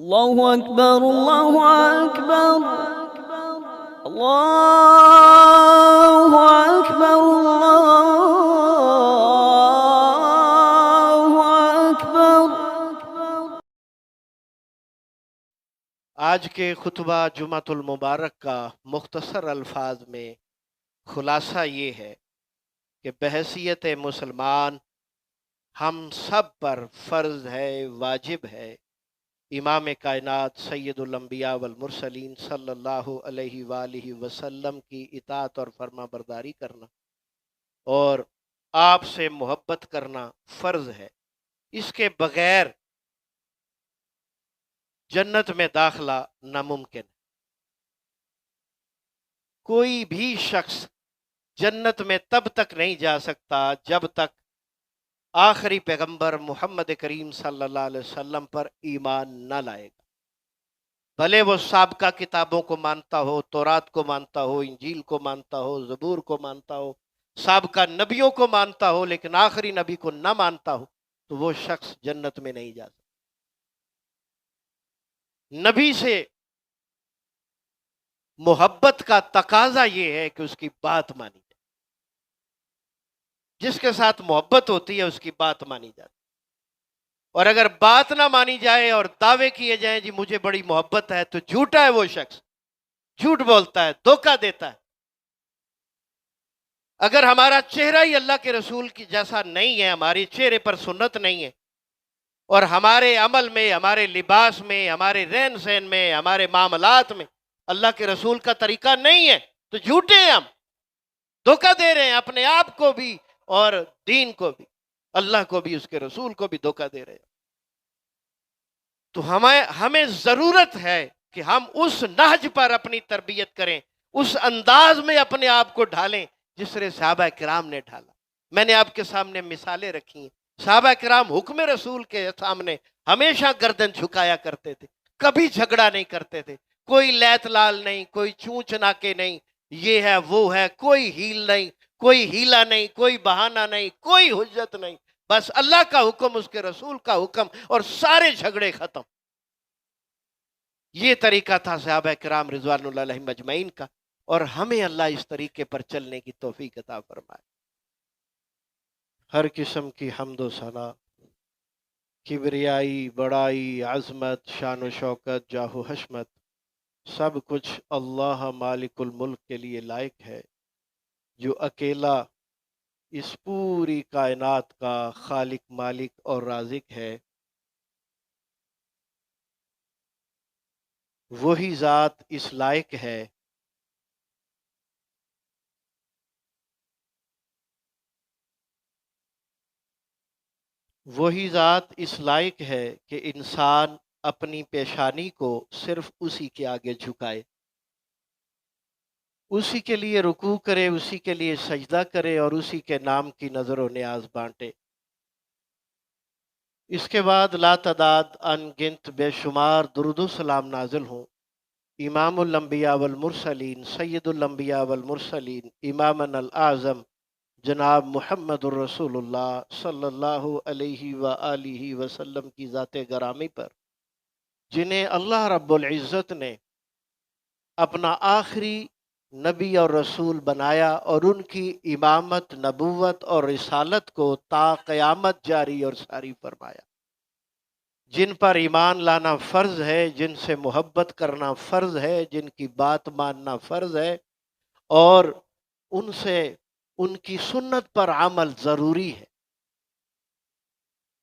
اللہ اکبر اللہ اکبر اللہ اکبر اللہ اکبر۔ آج کے خطبہ جمعۃ المبارک کا مختصر الفاظ میں خلاصہ یہ ہے کہ بحیثیت مسلمان ہم سب پر فرض ہے، واجب ہے امام کائنات سید الانبیاء والمرسلین صلی اللہ علیہ وآلہ وسلم کی اطاعت اور فرما برداری کرنا اور آپ سے محبت کرنا فرض ہے۔ اس کے بغیر جنت میں داخلہ ناممکن ہے۔ کوئی بھی شخص جنت میں تب تک نہیں جا سکتا جب تک آخری پیغمبر محمد کریم صلی اللہ علیہ وسلم پر ایمان نہ لائے گا، بھلے وہ سابقہ کتابوں کو مانتا ہو، تورات کو مانتا ہو، انجیل کو مانتا ہو، زبور کو مانتا ہو، سابقہ نبیوں کو مانتا ہو، لیکن آخری نبی کو نہ مانتا ہو تو وہ شخص جنت میں نہیں جا سکتا۔ نبی سے محبت کا تقاضا یہ ہے کہ اس کی بات مانی جائے، جس کے ساتھ محبت ہوتی ہے اس کی بات مانی جاتی ہے، اور اگر بات نہ مانی جائے اور دعوے کیے جائیں جی مجھے بڑی محبت ہے تو جھوٹا ہے وہ شخص، جھوٹ بولتا ہے، دھوکہ دیتا ہے۔ اگر ہمارا چہرہ ہی اللہ کے رسول کی جیسا نہیں ہے، ہماری چہرے پر سنت نہیں ہے، اور ہمارے عمل میں، ہمارے لباس میں، ہمارے رہن سہن میں، ہمارے معاملات میں اللہ کے رسول کا طریقہ نہیں ہے تو جھوٹے ہیں، ہم دھوکہ دے رہے ہیں اپنے آپ کو بھی اور دین کو بھی، اللہ کو بھی، اس کے رسول کو بھی دھوکہ دے رہے ہیں۔ تو ہمیں ضرورت ہے کہ ہم اس نہج پر اپنی تربیت کریں، اس انداز میں اپنے آپ کو ڈھالیں جس طرح صحابہ کرام نے ڈھالا۔ میں نے آپ کے سامنے مثالیں رکھی ہیں۔ صحابہ کرام حکم رسول کے سامنے ہمیشہ گردن جھکایا کرتے تھے، کبھی جھگڑا نہیں کرتے تھے، کوئی لیت لال نہیں، کوئی چونچ ناکے نہیں، یہ ہے وہ ہے، کوئی ہیل نہیں، کوئی ہیلا نہیں، کوئی بہانہ نہیں، کوئی حجت نہیں، بس اللہ کا حکم، اس کے رسول کا حکم، اور سارے جھگڑے ختم۔ یہ طریقہ تھا صحابہ کرام رضوان اللہ علیہم اجمعین کا، اور ہمیں اللہ اس طریقے پر چلنے کی توفیق عطا فرمائے۔ ہر قسم کی حمد و ثنا، کبریائی، بڑائی، عظمت، شان و شوکت، جاہ و حشمت، سب کچھ اللہ مالک الملک کے لیے لائق ہے، جو اکیلا اس پوری کائنات کا خالق، مالک اور رازق ہے۔ وہی ذات اس لائق ہے کہ انسان اپنی پیشانی کو صرف اسی کے آگے جھکائے، اسی کے لیے رکوع کرے، اسی کے لیے سجدہ کرے، اور اسی کے نام کی نظر و نیاز بانٹے۔ اس کے بعد لا تعداد ان گنت بے شمار درود و سلام نازل ہوں امام الانبیاء والمرسلین سید الانبیاء والمرسلین امامنا الاعظم جناب محمد الرسول اللہ صلی اللہ علیہ وآلہ وسلم کی ذات گرامی پر، جنہیں اللہ رب العزت نے اپنا آخری نبی اور رسول بنایا، اور ان کی امامت، نبوت اور رسالت کو تا قیامت جاری اور ساری فرمایا، جن پر ایمان لانا فرض ہے، جن سے محبت کرنا فرض ہے، جن کی بات ماننا فرض ہے، اور ان کی سنت پر عمل ضروری ہے۔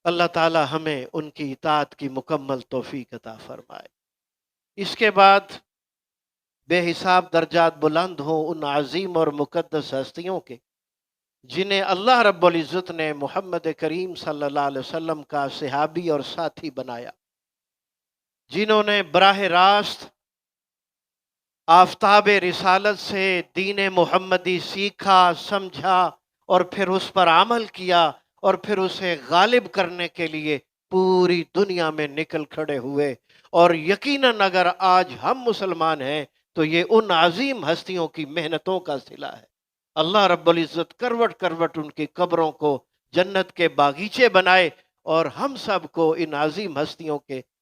اللہ تعالی ہمیں ان کی اطاعت کی مکمل توفیق عطا فرمائے۔ اس کے بعد بے حساب درجات بلند ہوں ان عظیم اور مقدس ہستیوں کے جنہیں اللہ رب العزت نے محمد کریم صلی اللہ علیہ وسلم کا صحابی اور ساتھی بنایا، جنہوں نے براہ راست آفتاب رسالت سے دین محمدی سیکھا، سمجھا، اور پھر اس پر عمل کیا، اور پھر اسے غالب کرنے کے لیے پوری دنیا میں نکل کھڑے ہوئے۔ اور یقیناً اگر آج ہم مسلمان ہیں تو یہ ان عظیم ہستیوں کی محنتوں کا صلہ ہے۔ اللہ رب العزت کروٹ کروٹ ان کی قبروں کو جنت کے باغیچے بنائے، اور ہم سب کو ان عظیم ہستیوں کے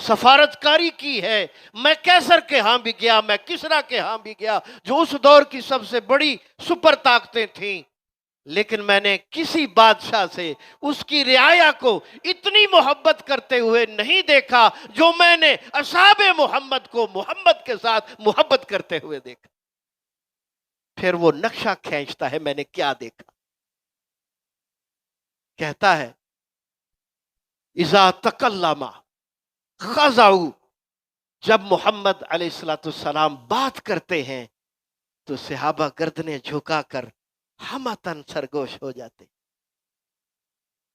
سفارتکاری کی ہے، میں کیسر کے ہاں بھی گیا، میں کسریٰ کے ہاں بھی گیا، جو اس دور کی سب سے بڑی سپر طاقتیں تھیں، لیکن میں نے کسی بادشاہ سے اس کی رعایا کو اتنی محبت کرتے ہوئے نہیں دیکھا جو میں نے اصحاب محمد کو محمد کے ساتھ محبت کرتے ہوئے دیکھا۔ پھر وہ نقشہ کھینچتا ہے، میں نے کیا دیکھا؟ کہتا ہے اذا تکلم خضعوا، جب محمد علیہ السلام بات کرتے ہیں تو صحابہ گردنیں جھکا کر ہمتن سرگوش ہو جاتے،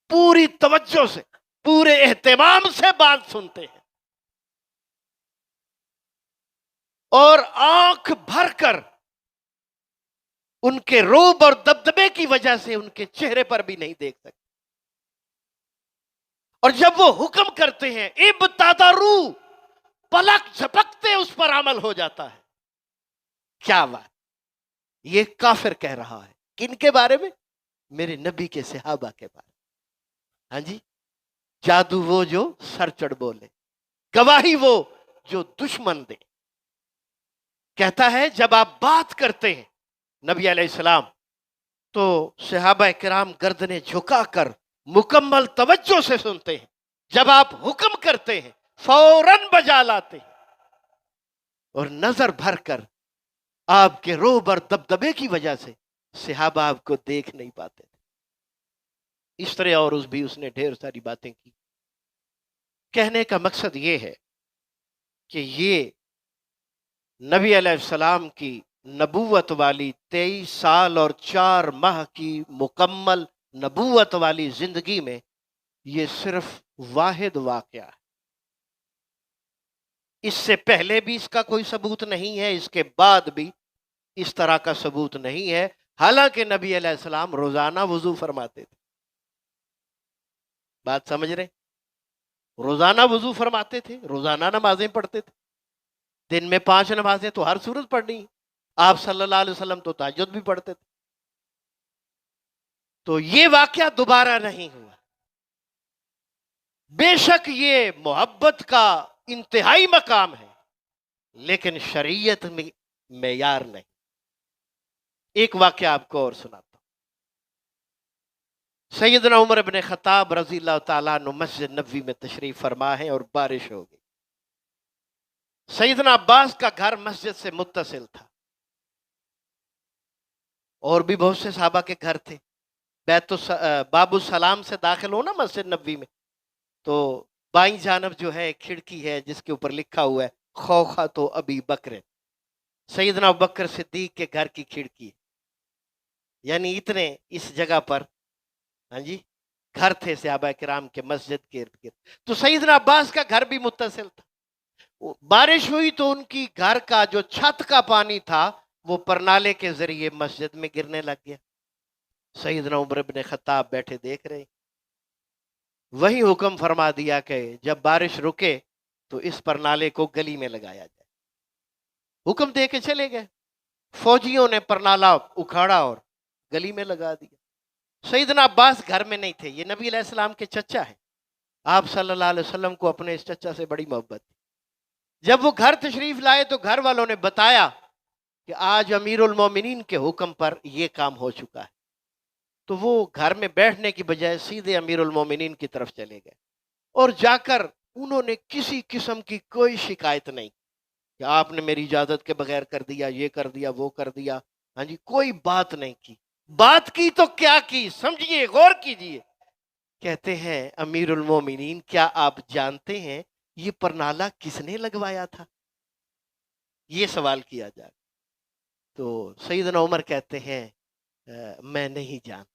پوری توجہ سے، پورے اہتمام سے بات سنتے ہیں، اور آنکھ بھر کر ان کے روب اور دبدبے کی وجہ سے ان کے چہرے پر بھی نہیں دیکھ سکتے۔ اور جب وہ حکم کرتے ہیں ابتدروا، پلک جھپکتے اس پر عمل ہو جاتا ہے۔ کیا بات! یہ کافر کہہ رہا ہے کن کے بارے میں؟ میرے نبی کے صحابہ کے بارے میں۔ ہاں جی، جادو وہ جو سر چڑھ بولے، گواہی وہ جو دشمن دے۔ کہتا ہے جب آپ بات کرتے ہیں نبی علیہ السلام تو صحابہ کرام گردنیں جھکا کر مکمل توجہ سے سنتے ہیں، جب آپ حکم کرتے ہیں فوراً بجا لاتے ہیں، اور نظر بھر کر آپ کے روب اور دبدبے کی وجہ سے صحابہ آپ کو دیکھ نہیں پاتے تھے۔ اس طرح اور اس نے ڈھیر ساری باتیں کی۔ کہنے کا مقصد یہ ہے کہ یہ نبی علیہ السلام کی نبوت والی 23 سال اور 4 ماہ کی مکمل نبوت والی زندگی میں یہ صرف واحد واقعہ ہے۔ اس سے پہلے بھی اس کا کوئی ثبوت نہیں ہے، اس کے بعد بھی اس طرح کا ثبوت نہیں ہے، حالانکہ نبی علیہ السلام روزانہ وضو فرماتے تھے۔ بات سمجھ رہے؟ روزانہ وضو فرماتے تھے، روزانہ نمازیں پڑھتے تھے، دن میں 5 نمازیں تو ہر صورت پڑھنی ہے۔ آپ صلی اللہ علیہ وسلم تو تہجد بھی پڑھتے تھے۔ تو یہ واقعہ دوبارہ نہیں ہوا۔ بے شک یہ محبت کا انتہائی مقام ہے، لیکن شریعت میں معیار نہیں۔ ایک واقعہ آپ کو اور سناتا ہوں۔ سیدنا عمر بن خطاب رضی اللہ تعالیٰ عنہ مسجد نبوی میں تشریف فرما ہے اور بارش ہو گئی۔ سیدنا عباس کا گھر مسجد سے متصل تھا، اور بھی بہت سے صحابہ کے گھر تھے۔ باب السلام سے داخل ہو نا مسجد نبوی میں، تو بائیں جانب جو ہے ایک کھڑکی ہے جس کے اوپر لکھا ہوا ہے خوخۃ ابی بکر، سیدنا ابوبکر صدیق کے گھر کی کھڑکی، یعنی اتنے اس جگہ پر ہاں جی گھر تھے صحابہ کرام کے مسجد کے ارد گرد۔ تو سیدنا عباس کا گھر بھی متصل تھا۔ بارش ہوئی تو ان کی گھر کا جو چھت کا پانی تھا وہ پرنالے کے ذریعے مسجد میں گرنے لگ گیا۔ سیدنا عمر بن خطاب بیٹھے دیکھ رہے، وہی حکم فرما دیا کہ جب بارش رکے تو اس پرنالے کو گلی میں لگایا جائے۔ حکم دے کے چلے گئے، فوجیوں نے پرنالہ اکھاڑا اور گلی میں لگا دیا۔ سیدنا عباس گھر میں نہیں تھے، یہ نبی علیہ السلام کے چچا ہیں، آپ صلی اللہ علیہ وسلم کو اپنے اس چچا سے بڑی محبت تھی۔ جب وہ گھر تشریف لائے تو گھر والوں نے بتایا کہ آج امیر المومنین کے حکم پر یہ کام ہو چکا ہے، تو وہ گھر میں بیٹھنے کی بجائے سیدھے امیر المومنین کی طرف چلے گئے، اور جا کر انہوں نے کسی قسم کی کوئی شکایت نہیں کہ آپ نے میری اجازت کے بغیر کر دیا، یہ کر دیا، وہ کر دیا، ہاں جی کوئی بات نہیں کی۔ بات کی تو کیا کی، سمجھیے، غور کیجئے۔ کہتے ہیں امیر المومنین کیا آپ جانتے ہیں یہ پرنالہ کس نے لگوایا تھا؟ یہ سوال کیا جائے تو سیدنا عمر کہتے ہیں میں نہیں جانتا۔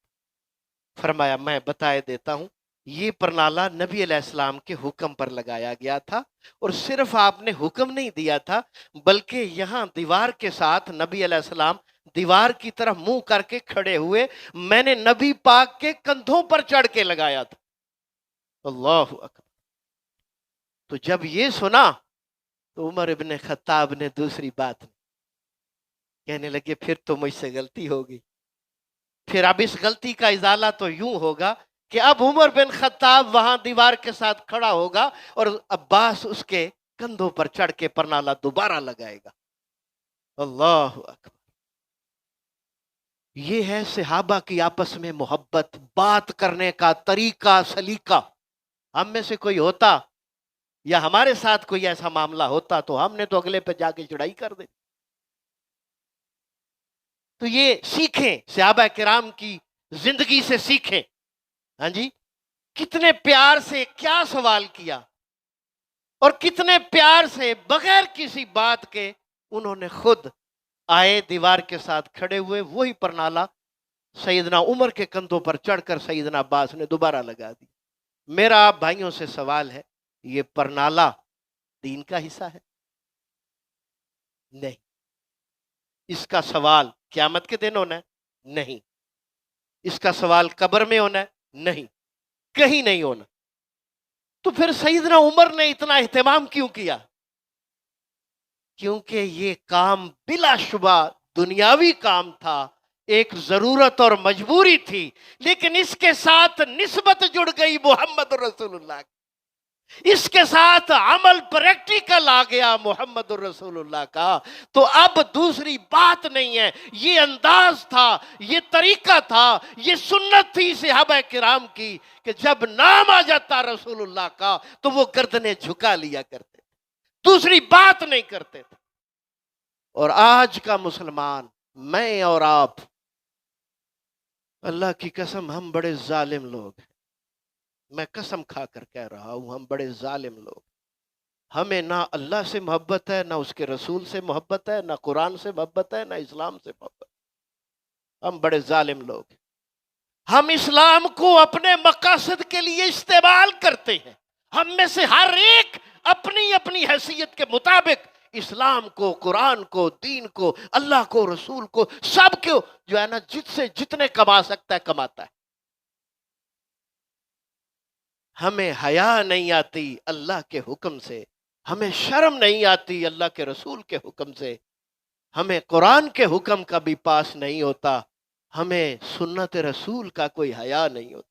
فرمایا میں بتائے دیتا ہوں، یہ پرنالہ نبی علیہ السلام کے حکم پر لگایا گیا تھا، اور صرف آپ نے حکم نہیں دیا تھا بلکہ یہاں دیوار کے ساتھ نبی علیہ السلام دیوار کی طرف منہ کر کے کھڑے ہوئے، میں نے نبی پاک کے کندھوں پر چڑھ کے لگایا تھا۔ اللہ اکبر۔ تو جب یہ سنا تو عمر ابن خطاب نے دوسری بات کہنے لگے پھر تو مجھ سے غلطی ہوگی، پھر اب اس غلطی کا ازالہ تو یوں ہوگا کہ اب عمر بن خطاب وہاں دیوار کے ساتھ کھڑا ہوگا اور عباس اس کے کندھوں پر چڑھ کے پرنالہ دوبارہ لگائے گا. اللہ اکبر. یہ ہے صحابہ کی آپس میں محبت، بات کرنے کا طریقہ سلیقہ. ہم میں سے کوئی ہوتا یا ہمارے ساتھ کوئی ایسا معاملہ ہوتا تو ہم نے تو اگلے پہ جا کے چڑھائی کر دی. تو یہ سیکھیں، صحابہ کرام کی زندگی سے سیکھیں. ہاں جی، کتنے پیار سے کیا سوال کیا اور کتنے پیار سے بغیر کسی بات کے انہوں نے خود آئے، دیوار کے ساتھ کھڑے ہوئے، وہی پرنالہ سیدنا عمر کے کندھوں پر چڑھ کر سیدنا عباس نے دوبارہ لگا دی. میرا آپ بھائیوں سے سوال ہے، یہ پرنالہ دین کا حصہ ہے؟ نہیں. اس کا سوال قیامت کے دن ہونا ہے؟ نہیں. اس کا سوال قبر میں ہونا ہے؟ نہیں، کہیں نہیں ہونا. تو پھر سیدنا عمر نے اتنا اہتمام کیوں کیا؟ کیونکہ یہ کام بلا شبہ دنیاوی کام تھا، ایک ضرورت اور مجبوری تھی، لیکن اس کے ساتھ نسبت جڑ گئی محمد رسول اللہ کی. اس کے ساتھ عمل پریکٹیکل آ گیا محمد الرسول اللہ کا. تو اب دوسری بات نہیں ہے، یہ انداز تھا، یہ طریقہ تھا، یہ سنت تھی صحابہ کرام کی کہ جب نام آ جاتا رسول اللہ کا تو وہ گردنیں جھکا لیا کرتے تھے، دوسری بات نہیں کرتے تھے. اور آج کا مسلمان، میں اور آپ، اللہ کی قسم ہم بڑے ظالم لوگ ہیں. میں قسم کھا کر کہہ رہا ہوں، ہم بڑے ظالم لوگ. ہمیں نہ اللہ سے محبت ہے، نہ اس کے رسول سے محبت ہے، نہ قرآن سے محبت ہے، نہ اسلام سے محبت ہے. ہم بڑے ظالم لوگ ہیں. ہم اسلام کو اپنے مقاصد کے لیے استعمال کرتے ہیں. ہم میں سے ہر ایک اپنی اپنی حیثیت کے مطابق اسلام کو، قرآن کو، دین کو، اللہ کو، رسول کو، سب کو جو ہے نا جت سے جتنے کما سکتا ہے کماتا ہے. ہمیں حیا نہیں آتی اللہ کے حکم سے، ہمیں شرم نہیں آتی اللہ کے رسول کے حکم سے، ہمیں قرآن کے حکم کا بھی پاس نہیں ہوتا، ہمیں سنت رسول کا کوئی حیا نہیں ہوتا.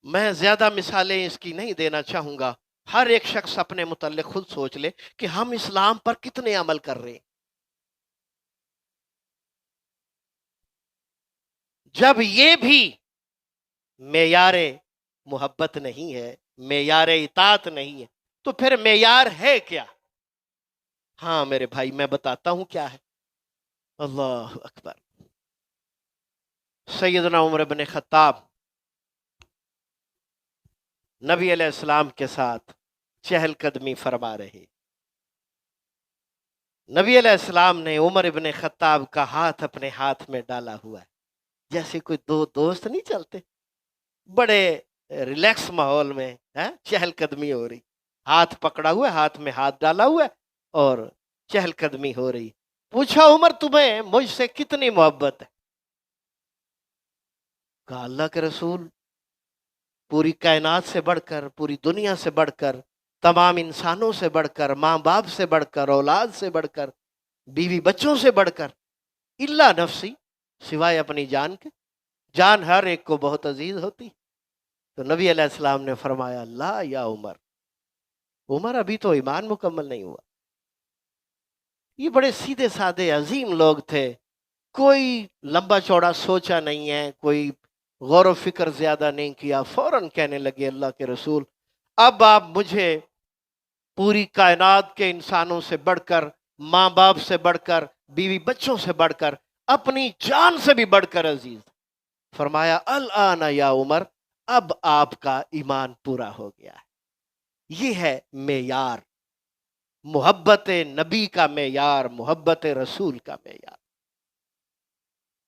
میں زیادہ مثالیں اس کی نہیں دینا چاہوں گا. ہر ایک شخص اپنے متعلق خود سوچ لے کہ ہم اسلام پر کتنے عمل کر رہے ہیں. جب یہ بھی معیار محبت نہیں ہے، معیار اطاعت نہیں ہے، تو پھر معیار ہے کیا؟ ہاں میرے بھائی، میں بتاتا ہوں کیا ہے. اللہ اکبر. سیدنا عمر بن خطاب نبی علیہ السلام کے ساتھ چہل قدمی فرما رہے. نبی علیہ السلام نے عمر بن خطاب کا ہاتھ اپنے ہاتھ میں ڈالا ہوا ہے، جیسے کوئی دو دوست نہیں چلتے، بڑے ریلیکس ماحول میں چہل قدمی ہو رہی. ہاتھ پکڑا ہوا ہے، ہاتھ میں ہاتھ ڈالا ہوا ہے اور چہل قدمی ہو رہی. پوچھا عمر تمہیں مجھ سے کتنی محبت ہے؟ کہا اللہ کے رسول پوری کائنات سے بڑھ کر، پوری دنیا سے بڑھ کر، تمام انسانوں سے بڑھ کر، ماں باپ سے بڑھ کر، اولاد سے بڑھ کر، بیوی بچوں سے بڑھ کر، الا نفسی، سوائے اپنی جان کے. جان ہر ایک کو بہت عزیز ہوتی. تو نبی علیہ السلام نے فرمایا لا یا عمر، عمر ابھی تو ایمان مکمل نہیں ہوا. یہ بڑے سیدھے سادے عظیم لوگ تھے، کوئی لمبا چوڑا سوچا نہیں ہے، کوئی غور و فکر زیادہ نہیں کیا. فوراً کہنے لگے اللہ کے رسول اب آپ مجھے پوری کائنات کے انسانوں سے بڑھ کر، ماں باپ سے بڑھ کر، بیوی بچوں سے بڑھ کر، اپنی جان سے بھی بڑھ کر عزیز. فرمایا الآن یا عمر، اب آپ کا ایمان پورا ہو گیا ہے. یہ ہے معیار، محبت نبی کا معیار، محبت رسول کا معیار.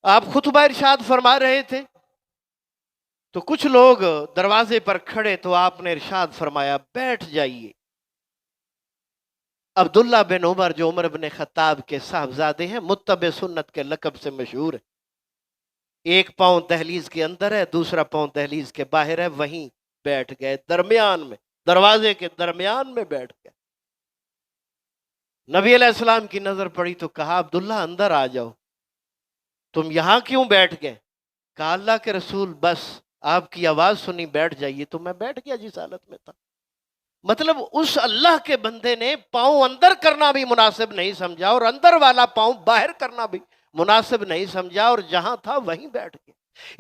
آپ خطبہ ارشاد فرما رہے تھے تو کچھ لوگ دروازے پر کھڑے، تو آپ نے ارشاد فرمایا بیٹھ جائیے. عبداللہ بن عمر جو عمر بن خطاب کے صاحبزادے ہیں، متبع سنت کے لقب سے مشہور ہے. ایک پاؤں دہلیز کے اندر ہے، دوسرا پاؤں دہلیز کے باہر ہے، وہیں بیٹھ گئے، درمیان میں، دروازے کے درمیان میں بیٹھ گئے. نبی علیہ السلام کی نظر پڑی تو کہا عبداللہ اندر آ جاؤ، تم یہاں کیوں بیٹھ گئے؟ کہا اللہ کے رسول بس آپ کی آواز سنی بیٹھ جائیے، تو میں بیٹھ گیا جس حالت میں تھا۔ مطلب اس اللہ کے بندے نے پاؤں اندر کرنا بھی مناسب نہیں سمجھا، اور اندر والا پاؤں باہر کرنا بھی مناسب نہیں سمجھا، اور جہاں تھا وہیں بیٹھ گیا۔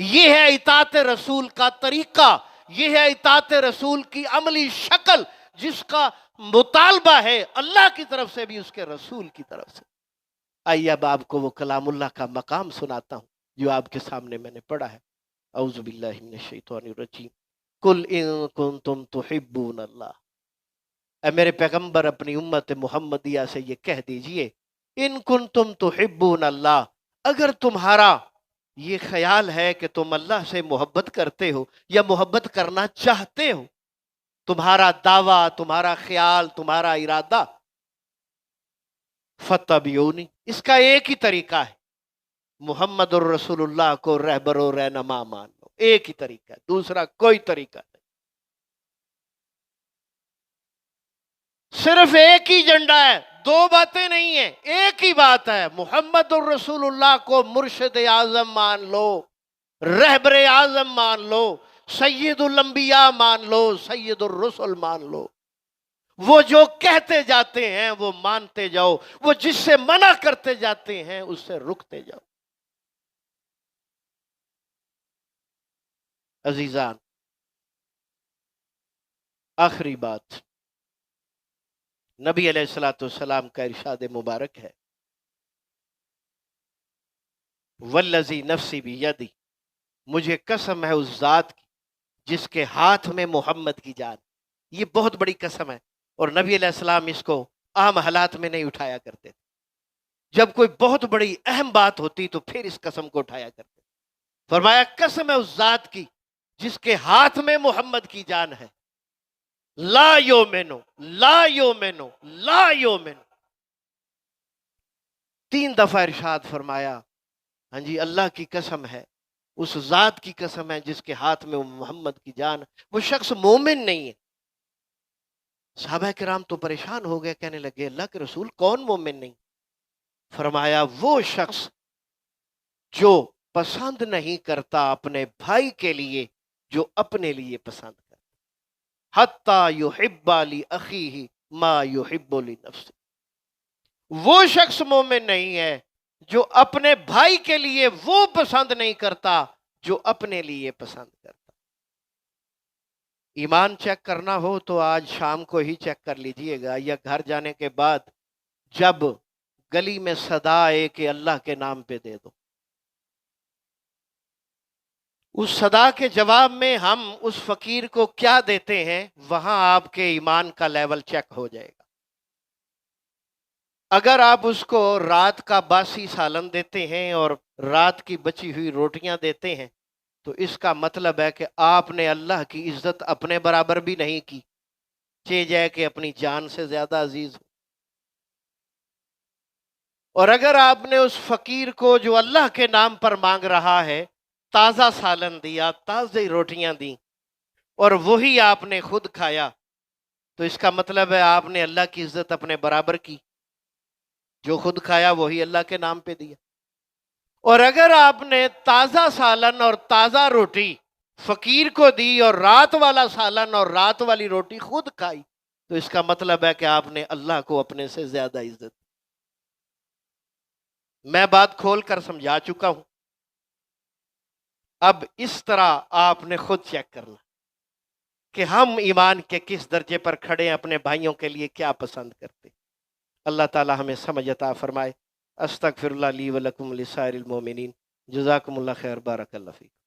یہ ہے اطاعت رسول کا طریقہ، یہ ہے اطاعت رسول کی عملی شکل، جس کا مطالبہ ہے اللہ کی طرف سے بھی، اس کے رسول کی طرف سے۔ آئیے اب آپ کو وہ کلام اللہ کا مقام سناتا ہوں جو آپ کے سامنے میں نے پڑھا ہے۔ اعوذ باللہ من الشیطان الرجیم، قل ان کنتم تحبون اللہ، اے میرے پیغمبر اپنی امت محمدیہ سے یہ کہہ دیجئے، ان کنتم تحبون اللہ، اگر تمہارا یہ خیال ہے کہ تم اللہ سے محبت کرتے ہو یا محبت کرنا چاہتے ہو، تمہارا دعویٰ، تمہارا خیال، تمہارا ارادہ، فتبعونی، اس کا ایک ہی طریقہ ہے، محمد الرسول اللہ کو رہبر و رہنما مان لو، ایک ہی طریقہ ہے، دوسرا کوئی طریقہ نہیں، صرف ایک ہی جھنڈا ہے، دو باتیں نہیں ہیں، ایک ہی بات ہے، محمد الرسول اللہ کو مرشد اعظم مان لو، رہبر اعظم مان لو، سید الانبیاء مان لو، سید الرسل مان لو۔ وہ جو کہتے جاتے ہیں وہ مانتے جاؤ، وہ جس سے منع کرتے جاتے ہیں اس سے رکتے جاؤ۔ عزیزان، آخری بات، نبی علیہ السلام کا ارشاد مبارک ہے، والذی نفسی بیدی، مجھے قسم ہے اس ذات کی جس کے ہاتھ میں محمد کی جان۔ یہ بہت بڑی قسم ہے، اور نبی علیہ السلام اس کو عام حالات میں نہیں اٹھایا کرتے تھے، جب کوئی بہت بڑی اہم بات ہوتی تو پھر اس قسم کو اٹھایا کرتے۔ فرمایا قسم ہے اس ذات کی جس کے ہاتھ میں محمد کی جان ہے، لا یومنو لا یومنو لا یومنو، 3 دفعہ ارشاد فرمایا، ہاں جی، اللہ کی قسم ہے، اس ذات کی قسم ہے جس کے ہاتھ میں محمد کی جان، وہ شخص مومن نہیں ہے۔ صحابہ کرام تو پریشان ہو گئے، کہنے لگے اللہ کے رسول کون مومن نہیں؟ فرمایا وہ شخص جو پسند نہیں کرتا اپنے بھائی کے لیے جو اپنے لیے پسند کرتا، حتیٰ یحب لأخیہ ما یحب لنفسہ، وہ شخص مومن نہیں ہے جو اپنے بھائی کے لیے وہ پسند نہیں کرتا جو اپنے لیے پسند کرتا۔ ایمان چیک کرنا ہو تو آج شام کو ہی چیک کر لیجئے گا، یا گھر جانے کے بعد جب گلی میں صدا آئے کہ اللہ کے نام پہ دے دو، اس صدا کے جواب میں ہم اس فقیر کو کیا دیتے ہیں، وہاں آپ کے ایمان کا لیول چیک ہو جائے گا۔ اگر آپ اس کو رات کا باسی سالن دیتے ہیں اور رات کی بچی ہوئی روٹیاں دیتے ہیں، تو اس کا مطلب ہے کہ آپ نے اللہ کی عزت اپنے برابر بھی نہیں کی، چاہے جائے کہ اپنی جان سے زیادہ عزیز ہو۔ اور اگر آپ نے اس فقیر کو جو اللہ کے نام پر مانگ رہا ہے تازہ سالن دیا، تازہ روٹیاں دیں، اور وہی آپ نے خود کھایا، تو اس کا مطلب ہے آپ نے اللہ کی عزت اپنے برابر کی، جو خود کھایا وہی اللہ کے نام پہ دیا۔ اور اگر آپ نے تازہ سالن اور تازہ روٹی فقیر کو دی اور رات والا سالن اور رات والی روٹی خود کھائی، تو اس کا مطلب ہے کہ آپ نے اللہ کو اپنے سے زیادہ عزت دی۔ میں بات کھول کر سمجھا چکا ہوں، اب اس طرح آپ نے خود چیک کرنا کہ ہم ایمان کے کس درجے پر کھڑے ہیں، اپنے بھائیوں کے لیے کیا پسند کرتے۔ اللہ تعالی ہمیں سمجھ عطا فرمائے۔ استغفر اللہ لی ولکم لسائر المومنین، جزاکم اللہ خیر، بارک اللہ فیکم۔